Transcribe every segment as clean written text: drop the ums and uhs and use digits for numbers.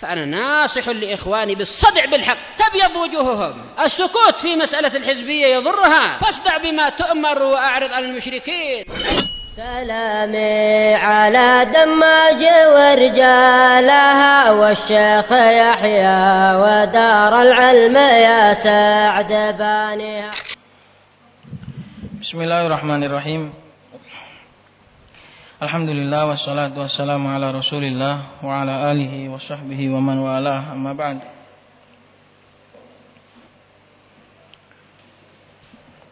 فأنا ناصح لإخواني بالصدع بالحق تبيض وجوههم. السكوت في مسألة الحزبية يضرها، فاصدع بما تؤمر وأعرض عن المشركين. سلامي على دماج ورجالها والشيخ يحيى ودار العلم يا سعد بانيها. Bismillahirrahmanirrahim. Alhamdulillah wassalatu wassalamu ala Rasulillah wa ala alihi wa sahbihi wa man walah, amma ba'd.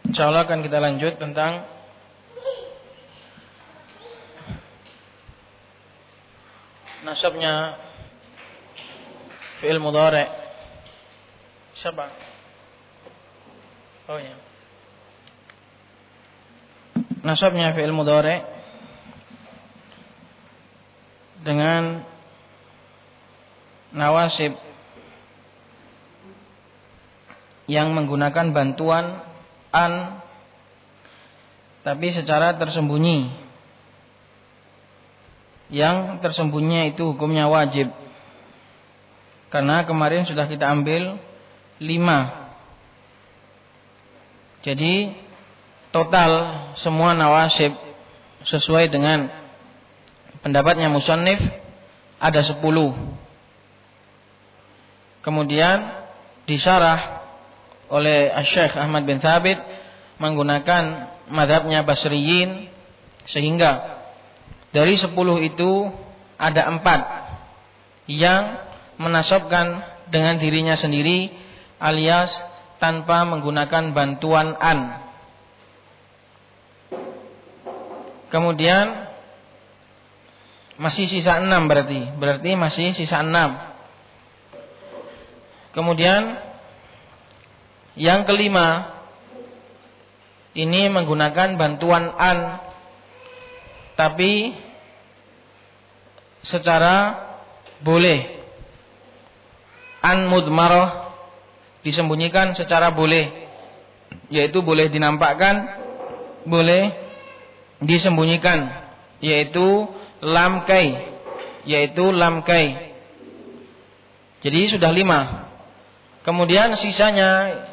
Insyaallah akan kita lanjut tentang nasabnya fi'il mudhari'. Siapa? Oh ya. Nasabnya fi'il mudhari' dengan nawasib yang menggunakan bantuan an tapi secara tersembunyi. Yang tersembunyi itu hukumnya wajib. Karena kemarin sudah kita ambil 5. Jadi total semua nawasib sesuai dengan pendapatnya musannif ada 10. Kemudian disyarah oleh Syekh Ahmad bin Thabit menggunakan mazhabnya Basriyin, sehingga dari 10 itu ada 4 yang menasabkan dengan dirinya sendiri alias tanpa menggunakan bantuan an. Kemudian masih sisa 6 berarti masih sisa 6. Kemudian yang kelima ini menggunakan bantuan an tapi secara boleh. An mudmarah disembunyikan secara boleh, yaitu boleh dinampakkan, boleh disembunyikan, yaitu lam kai, Jadi sudah 5. Kemudian sisanya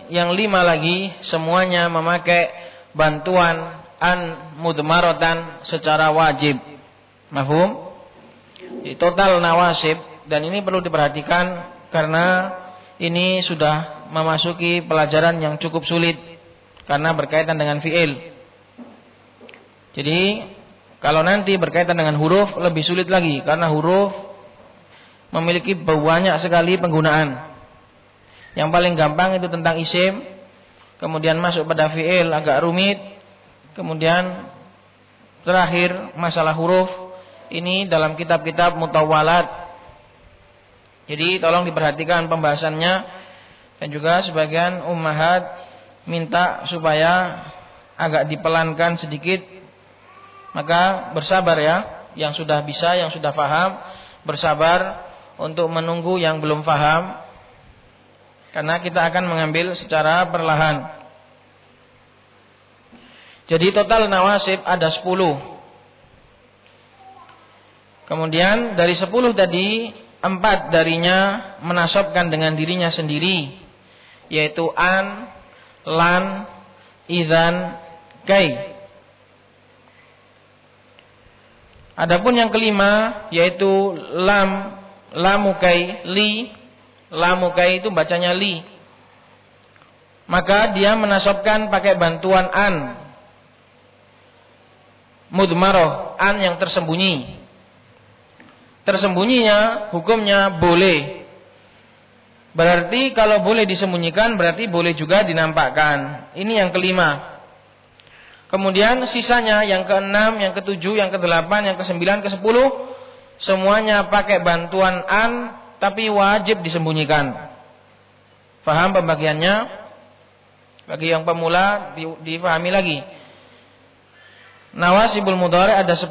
yang 5 lagi semuanya memakai bantuan an mudmaratan secara wajib. Mafhum? Di total nawasib, dan ini perlu diperhatikan karena ini sudah memasuki pelajaran yang cukup sulit karena berkaitan dengan fi'il. Jadi kalau nanti berkaitan dengan huruf lebih sulit lagi, karena huruf memiliki banyak sekali penggunaan. Yang paling gampang itu tentang isim, kemudian masuk pada fi'il agak rumit, kemudian terakhir masalah huruf ini dalam kitab-kitab mutawwalat. Jadi tolong diperhatikan pembahasannya, dan juga sebagian ummahat minta supaya agak dipelankan sedikit. Maka bersabar ya, yang sudah bisa, yang sudah paham, bersabar untuk menunggu yang belum paham, karena kita akan mengambil secara perlahan. Jadi total nawasib ada 10. Kemudian dari 10 tadi 4 darinya menasabkan dengan dirinya sendiri, yaitu an, lan, idzan, kai. Adapun yang kelima yaitu lamukai, li. Lamukai itu bacanya li. Maka dia menasabkan pakai bantuan an mudmaroh, an yang tersembunyi. Tersembunyinya hukumnya boleh. Berarti kalau boleh disembunyikan berarti boleh juga dinampakkan. Ini yang kelima. Kemudian sisanya yang ke-6, yang ke-7, yang ke-8, yang ke-9, ke-10 semuanya pakai bantuan an tapi wajib disembunyikan. Faham pembagiannya? Bagi yang pemula difahami lagi. Nawasibul mudhari ada 10.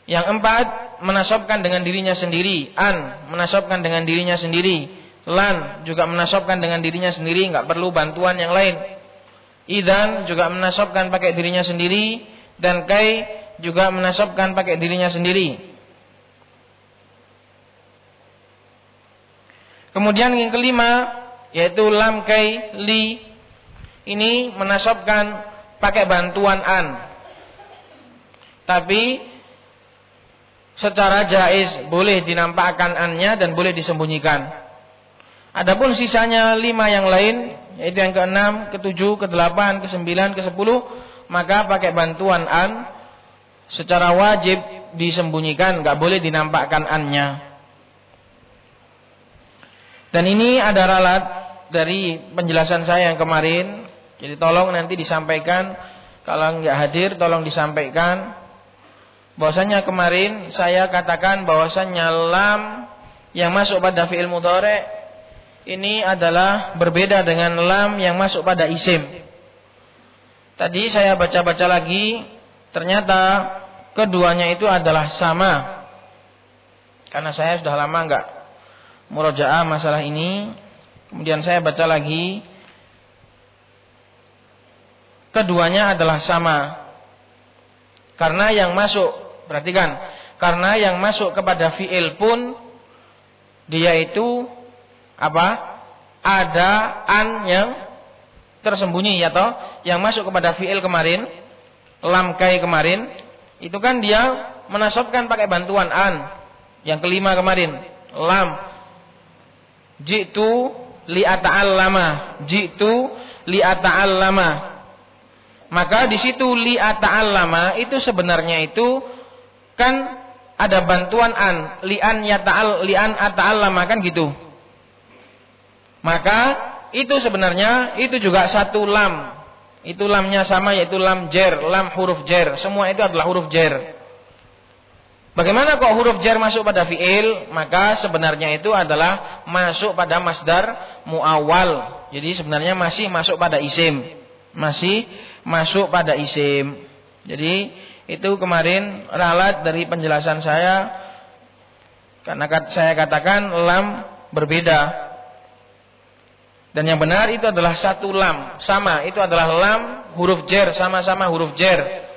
Yang 4 menasabkan dengan dirinya sendiri, an menasabkan dengan dirinya sendiri, lan juga menasabkan dengan dirinya sendiri, enggak perlu bantuan yang lain. Idzan juga menasabkan pakai dirinya sendiri, dan kai juga menasabkan pakai dirinya sendiri. Kemudian yang kelima yaitu lam kai li. Ini menasabkan pakai bantuan an. Tapi secara jaiz boleh dinampakkan annya dan boleh disembunyikan. Adapun sisanya 5 yang lain, yaitu yang ke-6, ke-7, ke-8, ke-9, ke-10, maka pakai bantuan an secara wajib disembunyikan, enggak boleh dinampakkan annya. Dan ini ada ralat dari penjelasan saya yang kemarin. Jadi tolong nanti disampaikan, kalau enggak hadir tolong disampaikan. Bahwasanya kemarin saya katakan bahwasanya lam yang masuk pada fi'il mudhari' ini adalah berbeda dengan lam yang masuk pada isim. Tadi saya baca-baca lagi, ternyata keduanya itu adalah sama. Karena saya sudah lama enggak murajaah masalah ini. Kemudian saya baca lagi, keduanya adalah sama. Karena yang masuk, perhatikan, karena yang masuk kepada fi'il pun dia itu apa? Ada an yang tersembunyi, ya toh? Yang masuk kepada fi'il kemarin, lam kai kemarin, itu kan dia menasabkan pakai bantuan an. Yang kelima kemarin, lam. Jitu li'ata'allama, jitu li'ata'allama. Maka di situ li'ata'allama itu sebenarnya itu kan ada bantuan an, li'an ata'allama kan gitu. Maka itu sebenarnya itu juga satu lam. Itu lamnya sama, yaitu lam jer, lam huruf jer. Semua itu adalah huruf jer. Bagaimana kok huruf jar masuk pada fi'il? Maka sebenarnya itu adalah masuk pada masdar muawwal. Jadi sebenarnya masih masuk pada isim. Masih masuk pada isim. Jadi itu kemarin ralat dari penjelasan saya. Karena saya katakan lam berbeda. Dan yang benar itu adalah satu lam. Sama, itu adalah lam huruf jar, sama-sama huruf jar.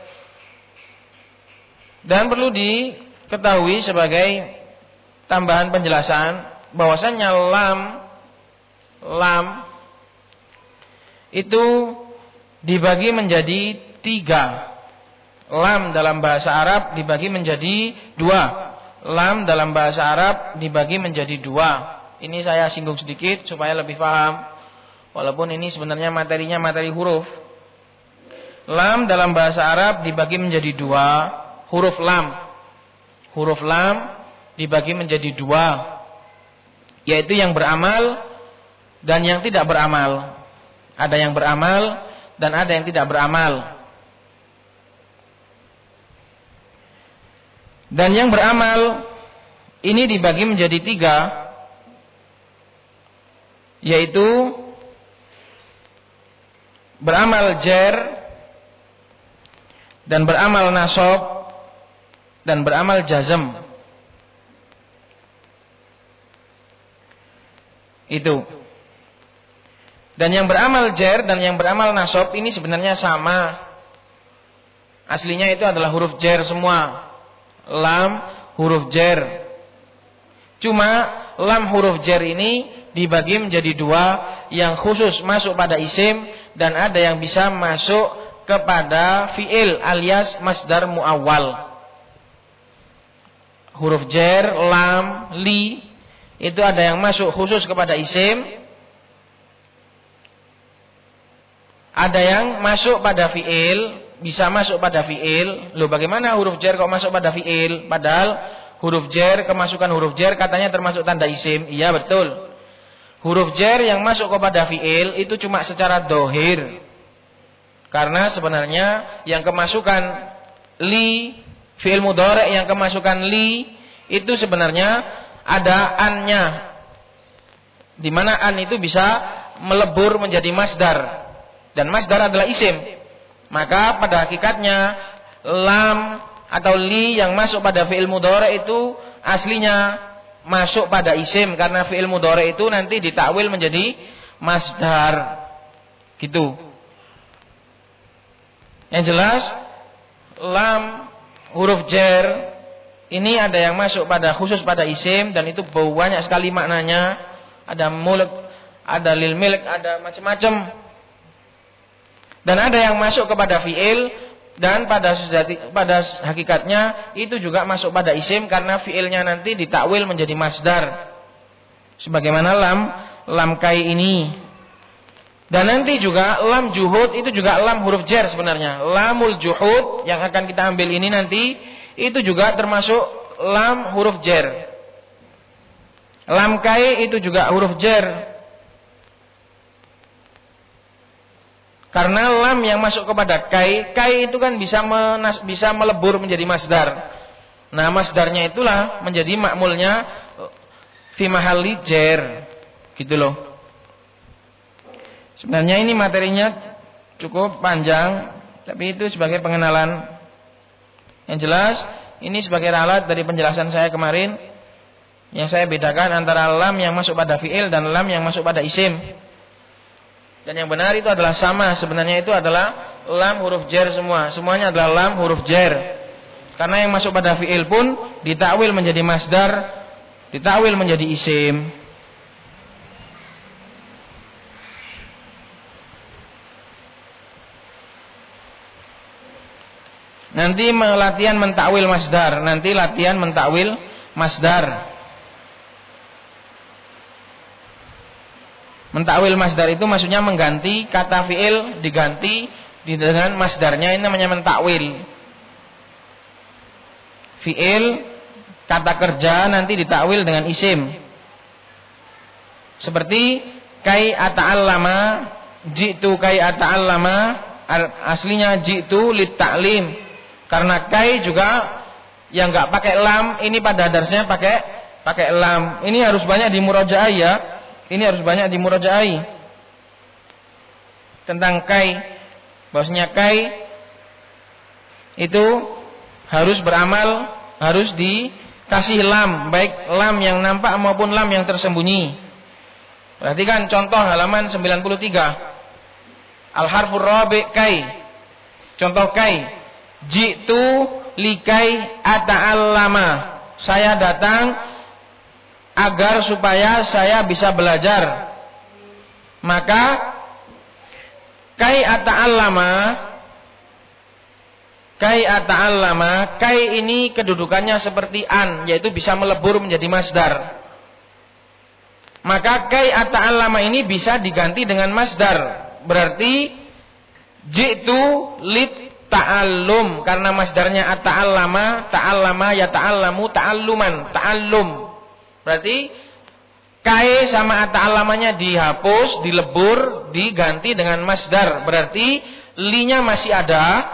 Dan perlu diketahui sebagai tambahan penjelasan bahwasanya lam itu dibagi menjadi 3. Lam dalam bahasa Arab dibagi menjadi 2. Lam dalam bahasa Arab dibagi menjadi 2. Ini saya singgung sedikit supaya lebih paham. Walaupun ini sebenarnya materinya materi huruf. Lam dalam bahasa Arab dibagi menjadi 2. Huruf lam dibagi menjadi 2, yaitu yang beramal dan yang tidak beramal. Ada yang beramal dan ada yang tidak beramal. Dan yang beramal ini dibagi menjadi 3, yaitu beramal jar dan beramal nasab dan beramal jazm. Itu. Dan yang beramal jar dan yang beramal nasab ini sebenarnya sama. Aslinya itu adalah huruf jar semua. Lam huruf jar. Cuma lam huruf jar ini dibagi menjadi 2, yang khusus masuk pada isim dan ada yang bisa masuk kepada fi'il alias masdar muawwal. Huruf jar, lam, li itu ada yang masuk khusus kepada isim, ada yang masuk pada fi'il, bisa masuk pada fi'il. Loh, bagaimana huruf jar kok masuk pada fi'il? Padahal huruf jar, kemasukan huruf jar katanya termasuk tanda isim. Iya betul. Huruf jar yang masuk kepada fi'il itu cuma secara dohir. Karena sebenarnya yang kemasukan li, fi'il mudhari' yang kemasukan li itu sebenarnya ada an-nya, di mana an itu bisa melebur menjadi masdar, dan masdar adalah isim. Maka pada hakikatnya lam atau li yang masuk pada fi'il mudhari' itu aslinya masuk pada isim, karena fi'il mudhari' itu nanti ditakwil menjadi masdar. Gitu. Yang jelas lam huruf jar ini ada yang masuk pada khusus pada isim dan itu banyak sekali maknanya. ada mulk, ada lil milk, ada macam-macam. Dan ada yang masuk kepada fi'il dan pada hakikatnya itu juga masuk pada isim karena fi'ilnya nanti ditakwil menjadi masdar. Sebagaimana lam kai ini. Dan nanti juga lam juhud itu juga lam huruf jar sebenarnya. Lamul juhud yang akan kita ambil ini nanti itu juga termasuk lam huruf jar. Lam kai itu juga huruf jar. Karena lam yang masuk kepada kai itu kan bisa melebur menjadi masdar. Nah, masdarnya itulah menjadi makmulnya fi mahalli jar. Gitu loh. Sebenarnya ini materinya cukup panjang, tapi itu sebagai pengenalan. Yang jelas, ini sebagai ralat dari penjelasan saya kemarin yang saya bedakan antara lam yang masuk pada fi'il dan lam yang masuk pada isim. Dan yang benar itu adalah sama. Sebenarnya itu adalah lam huruf jar semua. Semuanya adalah lam huruf jar. Karena yang masuk pada fi'il pun ditakwil menjadi masdar, ditakwil menjadi isim. Nanti latihan mentakwil masdar. Nanti latihan mentakwil masdar. Mentakwil masdar itu maksudnya mengganti kata fi'il diganti dengan masdarnya, ini namanya mentakwil. Fi'il kata kerja nanti ditakwil dengan isim. Seperti kai ata'allama, ji'tu kai ata'allama, aslinya ji'tu lit ta'lim. Karena kai juga yang enggak pakai lam, ini pada dasarnya pakai lam. Ini harus banyak dimurajaah ya. Ini harus banyak dimurajaai tentang kai. Bahwasanya kai itu harus beramal, harus dikasih lam, baik lam yang nampak maupun lam yang tersembunyi. Perhatikan contoh halaman 93. Al-harfur rabi' kai. Contoh kai. Ji'tu likai ata'allama. Saya datang agar supaya saya bisa belajar. Maka kai ata'allama, kai ini kedudukannya seperti an, yaitu bisa melebur menjadi masdar. Maka kai ata'allama ini bisa diganti dengan masdar. Berarti ji'tu lit ta'allum, karena masdarnya ta'allama ya ta'allamu ta'alluman, ta'allum. Berarti kai sama ata'allamanya dihapus, dilebur, diganti dengan masdar. Berarti li-nya masih ada,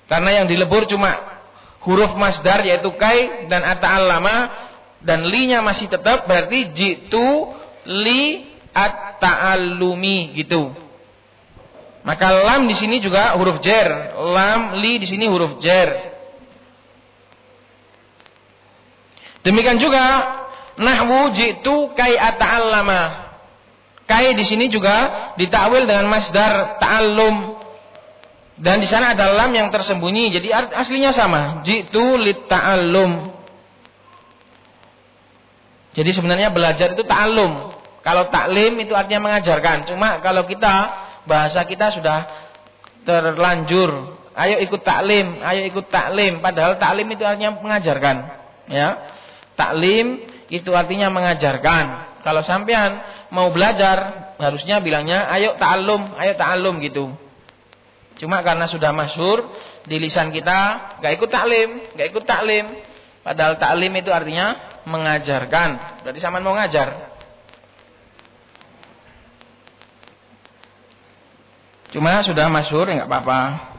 karena yang dilebur cuma huruf masdar yaitu kai dan ata'allama, dan li-nya masih tetap. Berarti jitu li at-ta'allumi gitu. Maka lam di sini juga huruf jar. Lam li di sini huruf jar. Demikian juga nahwu jitu kai ata'allama. Kai di sini juga ditakwil dengan masdar ta'allum. Dan di sana ada lam yang tersembunyi. Jadi aslinya sama. Jitu lit ta'allum. Jadi sebenarnya belajar itu ta'allum. Kalau taklim itu artinya mengajarkan. Cuma kalau bahasa kita sudah terlanjur, ayo ikut taklim, ayo ikut taklim. Padahal taklim itu artinya mengajarkan. Ya, taklim itu artinya mengajarkan. Kalau sampean mau belajar, harusnya bilangnya ayo ta'allum gitu. Cuma karena sudah masyhur di lisan kita, gak ikut taklim. Padahal taklim itu artinya mengajarkan. Berarti sampean mau ngajar. Cuma sudah masyhur, ya gak apa-apa.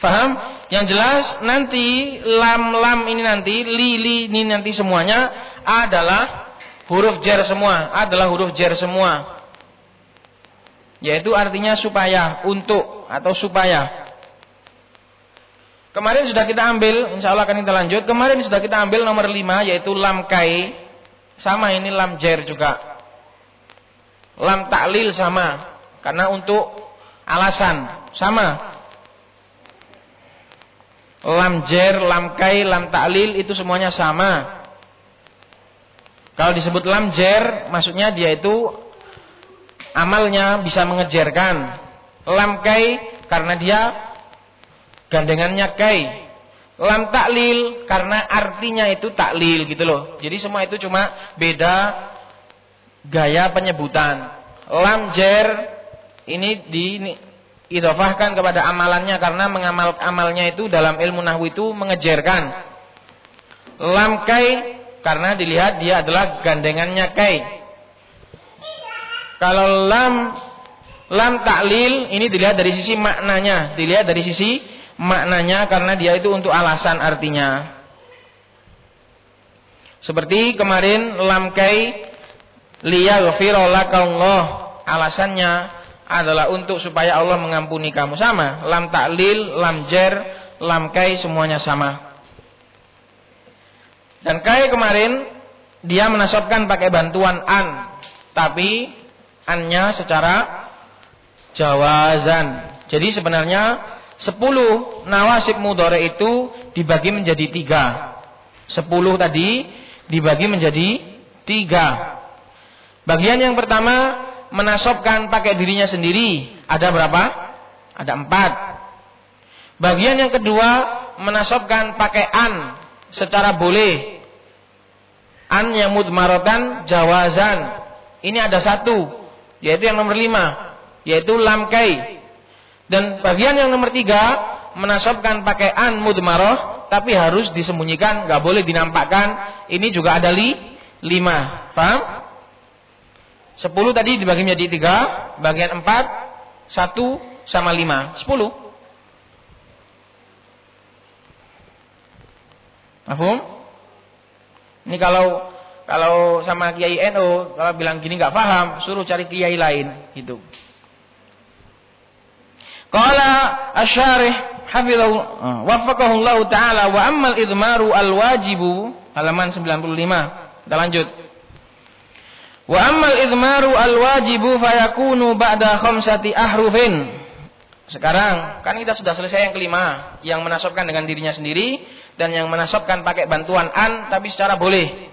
Faham? Yang jelas nanti lam ini nanti, li ini nanti semuanya adalah huruf jar semua, yaitu artinya supaya, untuk atau supaya. Kemarin sudah kita ambil, insya Allah akan kita lanjut. Kemarin sudah kita ambil nomor 5, yaitu lam kai. Sama ini lam jar juga. Lam ta'lil sama, karena untuk alasan sama. Lam jar, lam kai, lam ta'lil itu semuanya sama. Kalau disebut lam jer, maksudnya dia itu amalnya bisa mengejerkan. Lam kai karena dia gandengannya kai. Lam taklil karena artinya itu taklil gitu loh. Jadi semua itu cuma beda gaya penyebutan. Lam jer ini diidhofahkan kepada amalannya karena amalnya itu dalam ilmu nahwu itu mengejerkan. Lam kai karena dilihat dia adalah gandengannya kai. Kalau lam taklil ini dilihat dari sisi maknanya, karena dia itu untuk alasan artinya. Seperti kemarin lam kai liyaghfira lakallah, alasannya adalah untuk supaya Allah mengampuni kamu. Sama, lam taklil, lam jer, lam kai semuanya sama. Dan kai kemarin dia menasabkan pakai bantuan an, tapi annya secara jawazan. Jadi sebenarnya 10 nawasib mudhari itu dibagi menjadi 3. 10 tadi dibagi menjadi 3. Bagian yang pertama menasabkan pakai dirinya sendiri. Ada berapa? Ada 4. Bagian yang kedua menasabkan pakai an secara boleh. An yang mudmaratan jawazan. Ini ada 1, yaitu yang nomor 5, yaitu lam kai. Dan bagian yang nomor 3 menasabkan pakai an mudmarah, tapi harus disembunyikan, nggak boleh dinampakkan. Ini juga ada 5. Paham? 10 tadi dibagi menjadi 3, bagian 4, 1 sama 5, 10. Paham? Ini kalau sama kiai NU, kalau bilang gini nggak paham, suruh cari kiai lain, gitu. Qala asy-syarih hafizahu waffaqahu Allah taala wa ammal idmaru al-wajibu, halaman 95. Kita lanjut. Wa ammal idmaru al-wajibu fayakunu ba'da khamsati ahrufin. Sekarang kan kita sudah selesai yang kelima, yang menasabkan dengan dirinya sendiri dan yang menasabkan pakai bantuan an tapi secara boleh.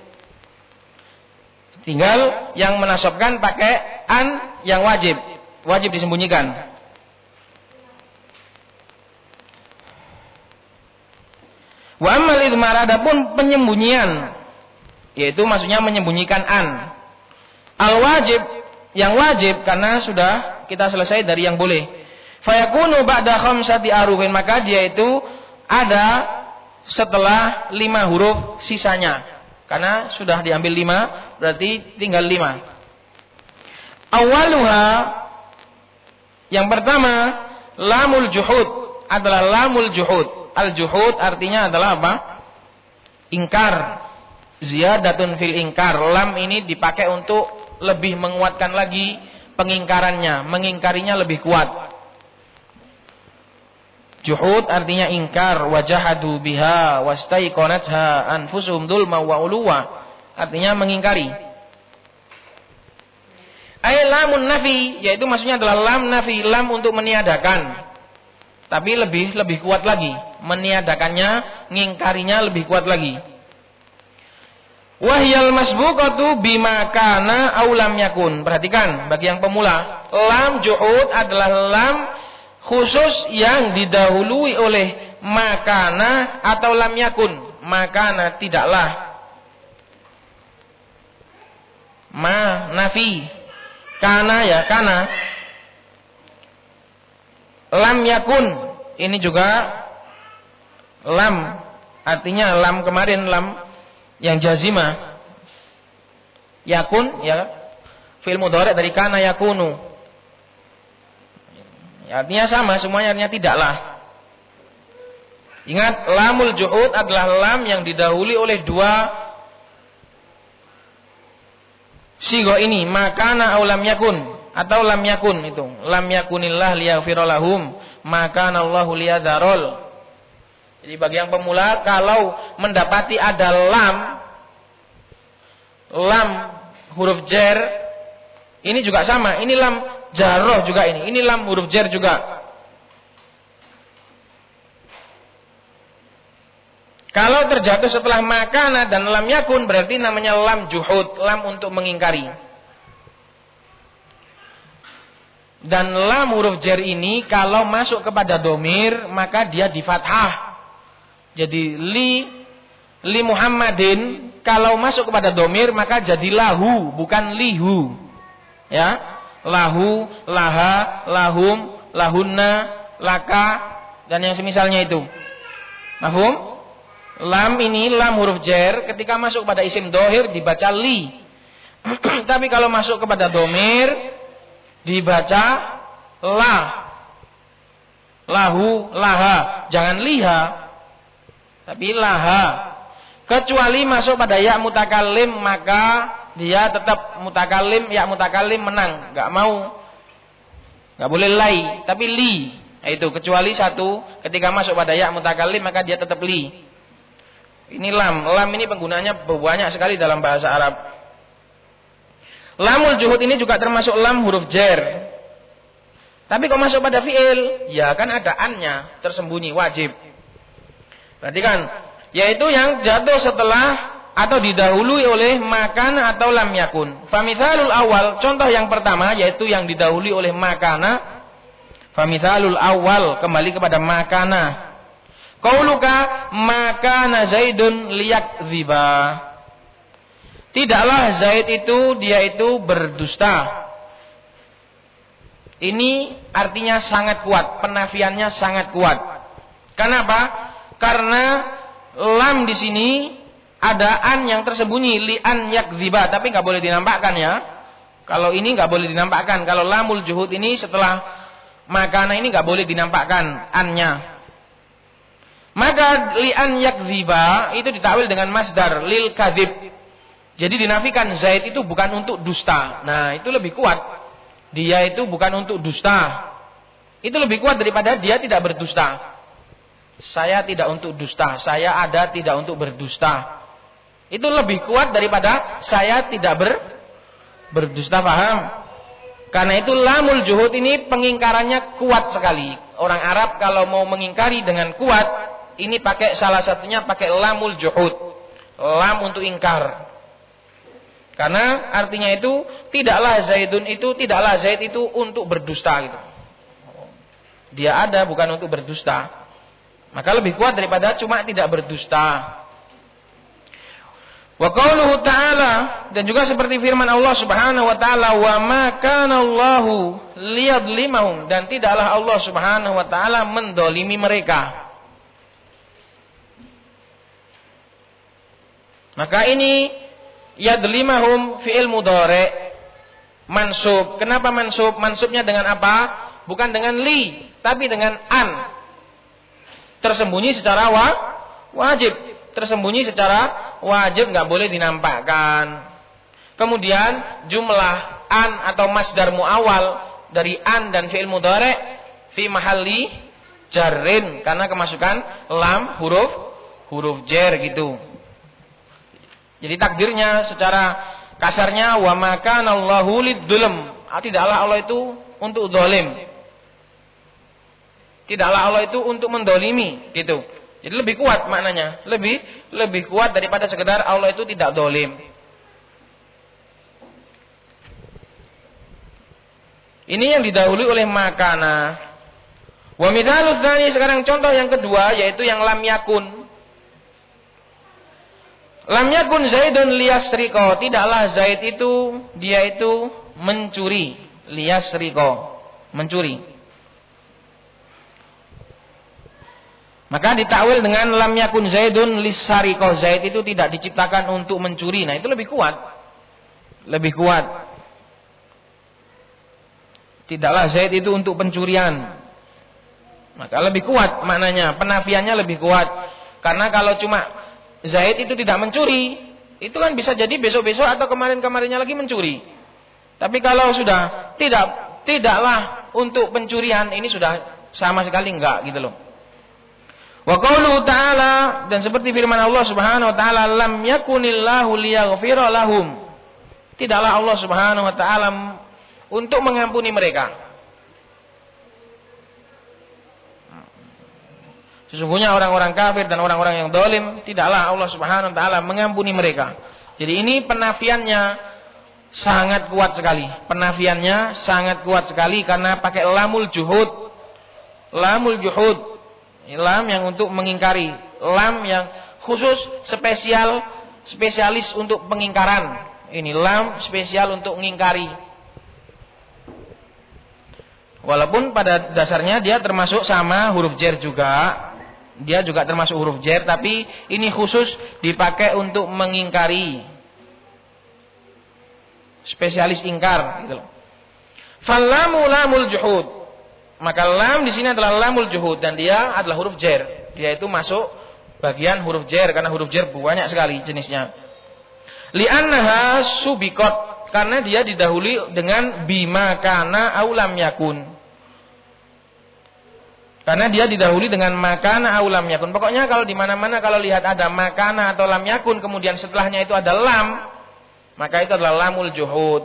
Tinggal yang menasabkan pakai an yang wajib disembunyikan. Wa ammal idmar, adapun penyembunyian, yaitu maksudnya menyembunyikan an. Al wajib, yang wajib karena sudah kita selesai dari yang boleh. Fayakunu ba'da khamsati arufin, maka dia itu ada setelah 5 huruf sisanya. Karena sudah diambil 5, berarti tinggal 5. Awaluha, yang pertama, lamul juhud, adalah lamul juhud. Al-juhud artinya adalah apa? Ingkar. Ziyadatun fil ingkar. Lam ini dipakai untuk lebih menguatkan lagi pengingkarannya, mengingkarinya lebih kuat. Juhud artinya ingkar, wajahadu biha wastaiqanatha anfusuhum dzulma wa uluwa, artinya mengingkari. Ay lamun nafi, yaitu maksudnya adalah lam nafi, lam untuk meniadakan. Tapi lebih kuat lagi, meniadakannya, ngingkarinya lebih kuat lagi. Wahyal masbuqatu bima kana aw lam yakun. Perhatikan bagi yang pemula, lam juhud adalah lam khusus yang didahului oleh makana atau lam yakun. Makana tidaklah. Ma nafi. Kana ya kana. Lam yakun. Ini juga lam. Artinya lam kemarin lam yang jazimah. Yakun ya fi'il mudhari' dari kana yakunu. Artinya sama, semuanya artinya tidaklah. Ingat, lamul juhud adalah lam yang didahului oleh 2 sigo ini, makana aw lam yakun, atau lam yakun itu. Lam yakunillah liyaghfira lahum, makana Allahu liyadharul. Jadi bagi yang pemula, kalau mendapati ada lam huruf jar, ini juga sama, ini lam jarroh juga ini lam huruf jar juga. Kalau terjatuh setelah makana dan lam yakun berarti namanya lam juhud, lam untuk mengingkari. Dan lam huruf jar ini kalau masuk kepada domir maka dia di fathah. Jadi li Muhammadin kalau masuk kepada domir maka jadi lahu bukan lihu. Ya, lahu, laha, lahum, lahunna, laka dan yang semisalnya itu. Mahfum? Lam ini lam huruf jar ketika masuk pada isim dohir dibaca li. Tapi kalau masuk kepada domir dibaca la. Lahu, laha, jangan liha. Tapi laha. Kecuali masuk pada ya mutakallim maka dia tetap mutakallim, ya mutakallim menang, enggak mau. Enggak boleh lai, tapi li. Itu kecuali satu, ketika masuk pada ya mutakallim maka dia tetap li. Ini lam. Lam ini penggunaannya banyak sekali dalam bahasa Arab. Lamul juhud ini juga termasuk lam huruf jar. Tapi kok masuk pada fi'il? Ya kan ada an-nya tersembunyi wajib. Perhatikan, yaitu yang jatuh setelah atau didahului oleh makana atau lam yakun. Famithalul awal, contoh yang pertama yaitu yang didahului oleh makana. Famithalul awal, kembali kepada makana. Qauluka makana Zaidun liyakdziba. Tidaklah Zaid itu dia itu berdusta. Ini artinya sangat kuat, penafiannya sangat kuat. Kenapa? Karena lam di sini ada an yang tersembunyi li an yakdziba, tapi nggak boleh dinampakkan ya. Kalau ini nggak boleh dinampakkan. Kalau lamul juhud ini setelah makana ini nggak boleh dinampakkan an-nya. Maka li'an yakdziba itu ditakwil dengan masdar lil kadzib. Jadi dinafikan Zaid itu bukan untuk dusta. Nah, itu lebih kuat. Dia itu bukan untuk dusta. Itu lebih kuat daripada dia tidak berdusta. Saya tidak untuk dusta, saya ada tidak untuk berdusta. Itu lebih kuat daripada saya tidak berdusta, paham? Karena itu lamul juhud ini pengingkarannya kuat sekali. Orang Arab kalau mau mengingkari dengan kuat, ini pakai salah satunya pakai lamul juhud. Lam untuk ingkar. Karena artinya itu tidaklah Zaid itu untuk berdusta gitu. Dia ada bukan untuk berdusta. Maka lebih kuat daripada cuma tidak berdusta. Wa qauluhu ta'ala, dan juga seperti firman Allah Subhanahu wa taala, wa ma kana Allahu liyadlimahum, dan tidaklah Allah Subhanahu wa taala mendolimi mereka. Maka ini yadlimahum fi'il mudhari' mansub. Kenapa mansub? Mansubnya dengan apa? Bukan dengan li, tapi dengan an. Tersembunyi secara wajib. Tersembunyi secara wajib, nggak boleh dinampakkan. Kemudian jumlah an atau masdar muawal dari an dan fi'il mudhari' fi mahalli jarrin, karena kemasukan lam huruf jar gitu. Jadi takdirnya secara kasarnya wa makana Allahu lidzulm. Tidaklah Allah itu untuk zalim. Tidaklah Allah itu untuk mendolimi gitu. Jadi lebih kuat maknanya, lebih kuat daripada sekedar Allah itu tidak dolim. Ini yang didahului oleh makana. Wa mithalus tsani, sekarang contoh yang kedua yaitu yang lam yakun. Lam yakun Zaidun liyasriqa, tidaklah Zaid itu dia itu mencuri, liyasriqa, mencuri. Maka ditakwil dengan lam yakun Zaidun lisariqah, Zaid itu tidak diciptakan untuk mencuri. Nah, itu lebih kuat. Lebih kuat. Tidaklah Zaid itu untuk pencurian. Maka lebih kuat maknanya, penafiannya lebih kuat. Karena kalau cuma Zaid itu tidak mencuri, itu kan bisa jadi besok-besok atau kemarin-kemarinnya lagi mencuri. Tapi kalau sudah tidaklah untuk pencurian, ini sudah sama sekali enggak gitu loh. Wa qauluhu ta'ala, dan seperti firman Allah Subhanahu wa taala, lam yakunillahu liyaghfira lahum. Tidaklah Allah Subhanahu wa taala untuk mengampuni mereka. Sesungguhnya orang-orang kafir dan orang-orang yang zalim tidaklah Allah Subhanahu wa taala mengampuni mereka. Jadi ini penafiannya sangat kuat sekali. Penafiannya sangat kuat sekali karena pakai lamul juhud. Lamul juhud. Lam yang untuk mengingkari. Lam yang khusus spesialis untuk pengingkaran. Ini lam spesial untuk mengingkari. Walaupun pada dasarnya dia termasuk sama huruf jar juga. Dia juga termasuk huruf jar, tapi ini khusus dipakai untuk mengingkari. Spesialis ingkar gitu loh. Fallamu lamul juhud. Maka lam di sini adalah lamul juhud dan dia adalah huruf jar. Dia itu masuk bagian huruf jar karena huruf jar banyak sekali jenisnya. Li'annaha subiqat, karena dia didahului dengan bima kana au lam yakun. Karena dia didahului dengan makana au lam yakun. Pokoknya kalau di mana-mana kalau lihat ada makana atau lam yakun kemudian setelahnya itu ada lam, maka itu adalah lamul juhud.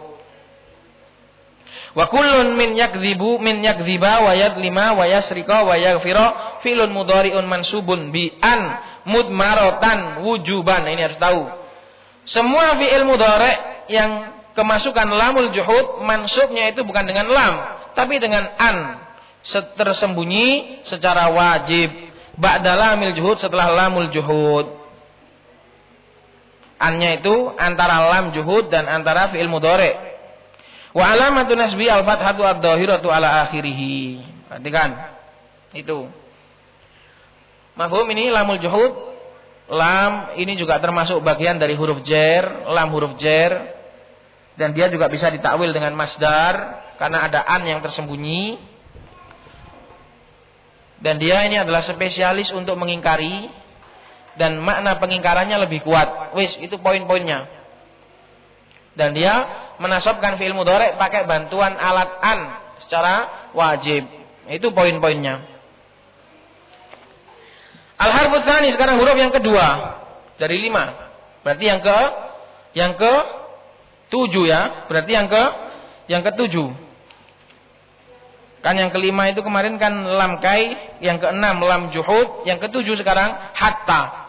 Wa kullun min yakdziba wa yadlima wa yasriqa wa yaghfira fi'lun mudhari'un mansubun bi an mudmaratan wujuban. Ini harus tahu. Semua fi'il mudhari' yang kemasukan lamul juhud mansubnya itu bukan dengan lam, tapi dengan an. Tersembunyi secara wajib ba'da lamil juhud, setelah lamul juhud. Annya itu antara lam juhud dan antara fi'il mudhari'. Wa alamatu nasbi al-fathatu ad-dhahiratu ala akhirih. Perhatikan. Itu. Mafhum ini lamul juhud. Lam ini juga termasuk bagian dari huruf jar, lam huruf jar. Dan dia juga bisa ditakwil dengan masdar karena ada an yang tersembunyi. Dan dia ini adalah spesialis untuk mengingkari dan makna pengingkarannya lebih kuat. Wis, itu poin-poinnya. Dan dia menasabkan fi'il mudhari' pakai bantuan alat an secara wajib. Itu poin-poinnya. Al-harfu tsani, sekarang huruf yang kedua dari 5. Berarti yang ke 7 ya. Berarti yang ke 7. Kan yang kelima itu kemarin kan lam kai, yang keenam lam juhud, yang ketujuh sekarang hatta.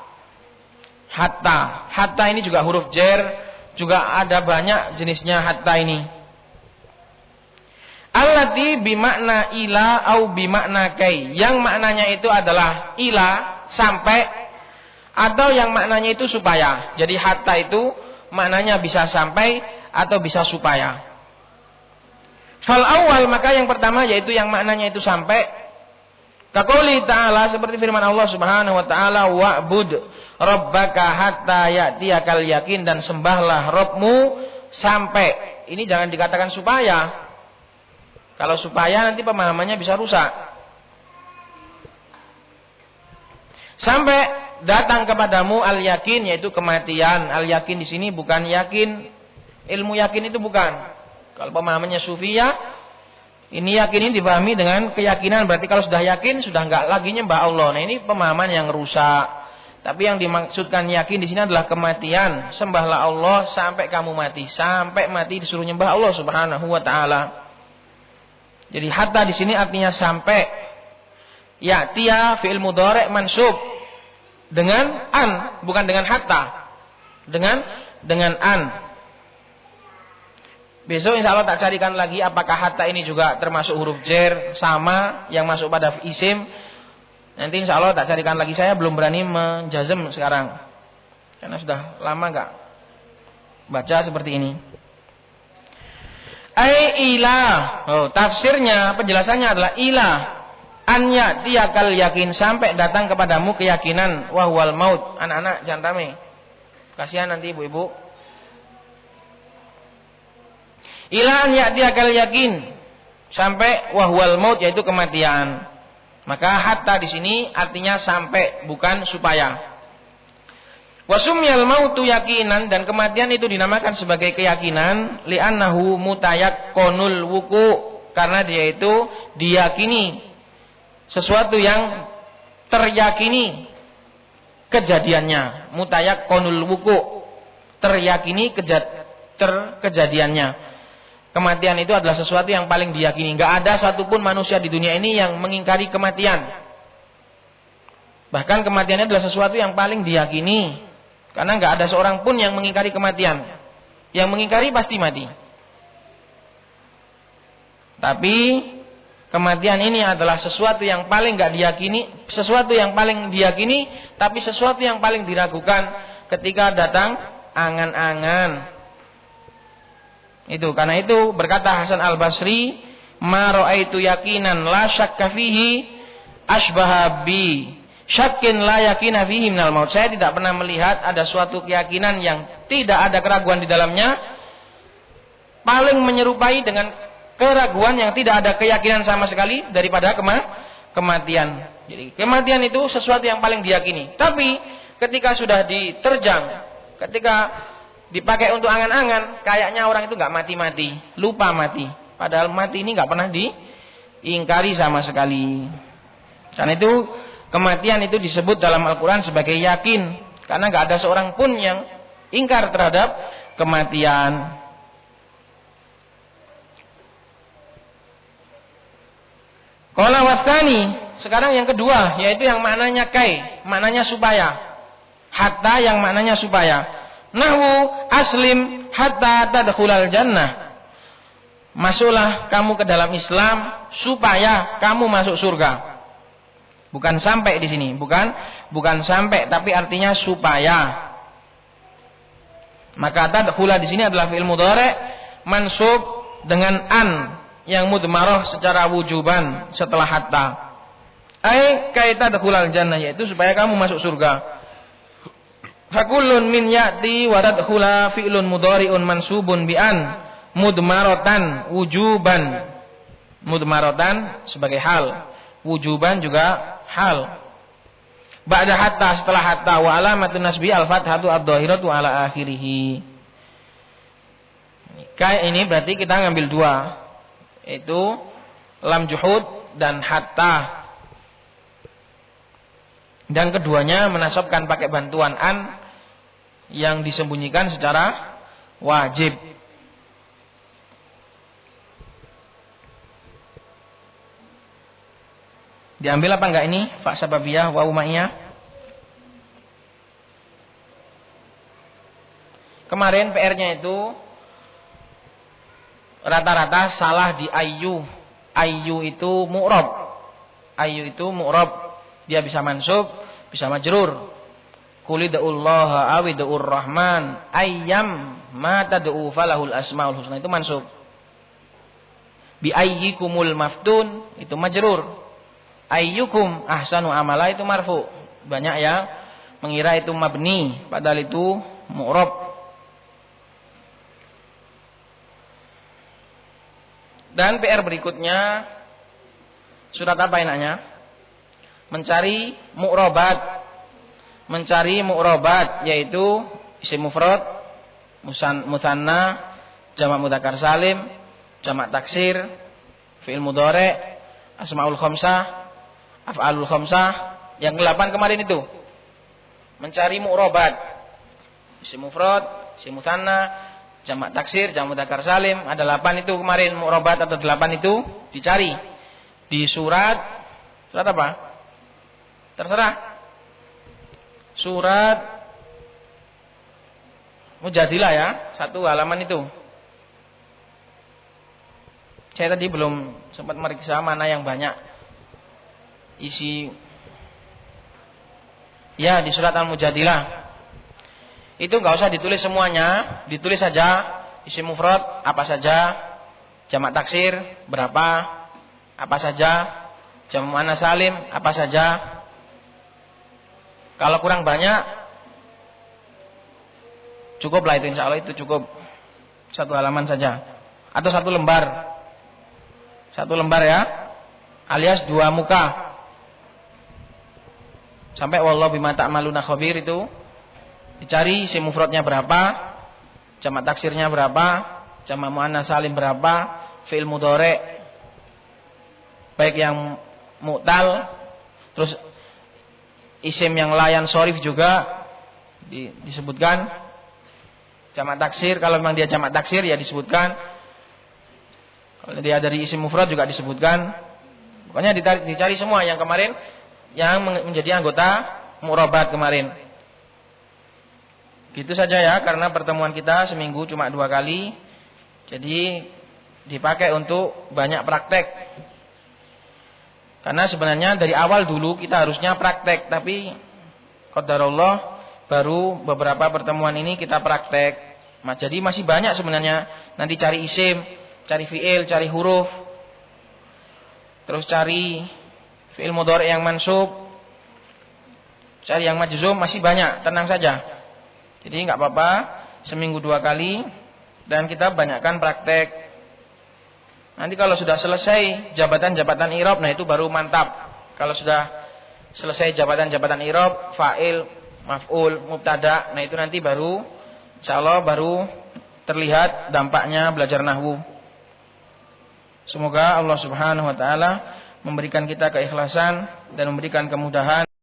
Hatta ini juga huruf jar, juga ada banyak jenisnya hatta ini. Allati bimakna ila au bimakna kai. Yang maknanya itu adalah ila, sampai, atau yang maknanya itu supaya. Jadi hatta itu maknanya bisa sampai atau bisa supaya. Fal awal, maka yang pertama yaitu yang maknanya itu sampai. Kaqouli ta'ala, seperti firman Allah Subhanahu wa taala, wa'bud rabbaka hatta ya'tiyakal yakin, dan sembahlah Rabbmu sampai. Ini jangan dikatakan supaya. Kalau supaya nanti pemahamannya bisa rusak. Sampai datang kepadamu al-yakin, yaitu kematian. Al-yakin di sini bukan yakin, ilmu yakin itu bukan. Kalau pemahamannya sufiyah, ini yakin ini dipahami dengan keyakinan. Berarti kalau sudah yakin, sudah enggak lagi nyembah Allah. Nah, ini pemahaman yang rusak. Tapi yang dimaksudkan yakin di sini adalah kematian. Sembahlah Allah sampai kamu mati. Sampai mati disuruh nyembah Allah Subhanahu wa taala. Jadi hatta di sini artinya sampai. Ya'tiya fi'il mudhari' mansub dengan an, bukan dengan hatta. Dengan an. Besok insya Allah tak carikan lagi apakah hatta ini juga termasuk huruf jar sama yang masuk pada isim. Nanti insya Allah tak carikan lagi, saya belum berani menjazm sekarang. Karena sudah lama enggak baca seperti ini. Ila. Tafsirnya, penjelasannya adalah ila. Anya tiakal yakin, sampai datang kepadamu keyakinan. Wahwal maut. Anak-anak jangan rame. Kasihan nanti ibu-ibu. Ila an ya'tiyakal yakin, sampai wahwal maut, yaitu kematian. Maka hatta di sini artinya sampai, bukan supaya. Wasumyal mautu yakinan, dan kematian itu dinamakan sebagai keyakinan, li'annahu mutayakkonul wuku, karena dia itu diyakini, sesuatu yang teryakini kejadiannya. Mutayakkonul wuku, teryakini kejadiannya. Kematian itu adalah sesuatu yang paling diyakini. Enggak ada satupun manusia di dunia ini yang mengingkari kematian. Bahkan kematiannya adalah sesuatu yang paling diyakini. Karena nggak ada seorang pun yang mengingkari kematian. Yang mengingkari pasti mati. Tapi kematian ini adalah sesuatu yang paling nggak diyakini, sesuatu yang paling diyakini, tapi sesuatu yang paling diragukan ketika datang angan-angan. Itu karena itu berkata Hasan Al-Basri, "Ma ra'aitu yaqinan la syakka fihi asbaha bi syakkin la yakina fihi minal maut." Saya tidak pernah melihat ada suatu keyakinan yang tidak ada keraguan di dalamnya paling menyerupai dengan keraguan yang tidak ada keyakinan sama sekali daripada kematian. Jadi kematian itu sesuatu yang paling diyakini. Tapi ketika sudah diterjang, ketika dipakai untuk angan-angan, kayaknya orang itu nggak mati-mati, lupa mati. Padahal mati ini nggak pernah diingkari sama sekali. Karena itu kematian itu disebut dalam Al-Quran sebagai yakin, karena nggak ada seorang pun yang ingkar terhadap kematian. Qala wasani, sekarang yang kedua, yaitu yang maknanya kai, maknanya supaya. Hatta yang maknanya supaya. Nahwu aslim hatta tadkhulal jannah. Masuklah kamu ke dalam Islam supaya kamu masuk surga. Bukan sampai di sini, bukan sampai, tapi artinya supaya. Maka tadkhula di sini adalah fi'il mudhari' mansub dengan an yang mudmarah secara wujuban setelah hatta. Ai kaita tadkhulal jannah, yaitu supaya kamu masuk surga. Fakullun min ya'ti wa tadkhula fi'lun mudhari'un mansubun bi an mudmaratan wujuban. Mudmaratan sebagai hal, wujuban juga hal. Ba'da hatta, setelah hatta, wa alamatun nasbi al-fathatu ad-dhahiratu ala akhirih. Kayak ini berarti kita ngambil dua, yaitu lam juhud dan hatta. Dan keduanya menasabkan pakai bantuan an yang disembunyikan secara wajib. Diambil apa enggak ini? Fa sababiyah wa umaiyah. Kemarin PR-nya itu rata-rata salah di ayyu. Ayyu itu mu'rab. Ayyu itu mu'rab. Dia bisa mansub, bisa majrur. Qul id'ullaha aw id'ur rahman ayyam ma tad'u falahul asmaul husna, itu mansub. Bi ayyikumul maftun, itu majrur. Ayyukum ahsanu amala, itu marfu. Banyak yang mengira itu mabni, padahal itu mu'rab. Dan PR berikutnya surat apa enaknya? Mencari mu'robat. Mencari mu'robat, yaitu isim mufrad, musanna, jamak mudzakkar salim, jamak taksir, fi'il mudhari', asmaul khamsah, af'alul khamsah. Yang 8 kemarin itu mencari mu'robat, isim mufrad, isim musanna, jamak taksir, jamak mudzakkar salim. Ada 8 itu kemarin mu'robat atau 8 itu dicari di surat apa? Terserah. Surat Mujadilah ya, 1 halaman itu. Saya tadi belum sempat meriksa mana yang banyak isi. Ya, di surat Al-Mujadilah. Itu enggak usah ditulis semuanya, ditulis saja isim mufrad apa saja, jamak taksir berapa, apa saja, jamak muannas salim apa saja. Kalau kurang banyak, cukuplah itu, insya Allah itu cukup 1 halaman saja. Atau 1 lembar. 1 lembar ya, alias 2 muka. Sampai wallahu bima ta'maluna khabir itu. Dicari isim mufradnya berapa, jamak taksirnya berapa, jamak muannas salim berapa, fi'il mudhari' baik yang mu'tal, terus isim yang layan sorif juga disebutkan. Jamak taksir, kalau memang dia jamak taksir ya disebutkan. Kalau dia dari isim mufrad juga disebutkan. Pokoknya dicari semua yang kemarin yang menjadi anggota mu'rabat kemarin. Gitu saja ya, karena pertemuan kita seminggu cuma 2 kali. Jadi dipakai untuk banyak praktek. Karena sebenarnya dari awal dulu kita harusnya praktek, tapi qadarullah baru beberapa pertemuan ini kita praktek. Jadi masih banyak sebenarnya. Nanti cari isim, cari fi'il, cari huruf. Terus cari fi'il mudhari' yang mansub, cari yang majzum, masih banyak. Tenang saja. Jadi enggak apa-apa, seminggu 2 kali dan kita banyakkan praktek. Nanti kalau sudah selesai jabatan-jabatan i'rab, nah itu baru mantap. Kalau sudah selesai jabatan-jabatan i'rab, fa'il, maf'ul, mubtada, nah itu nanti baru insyaallah baru terlihat dampaknya belajar nahwu. Semoga Allah Subhanahu wa taala memberikan kita keikhlasan dan memberikan kemudahan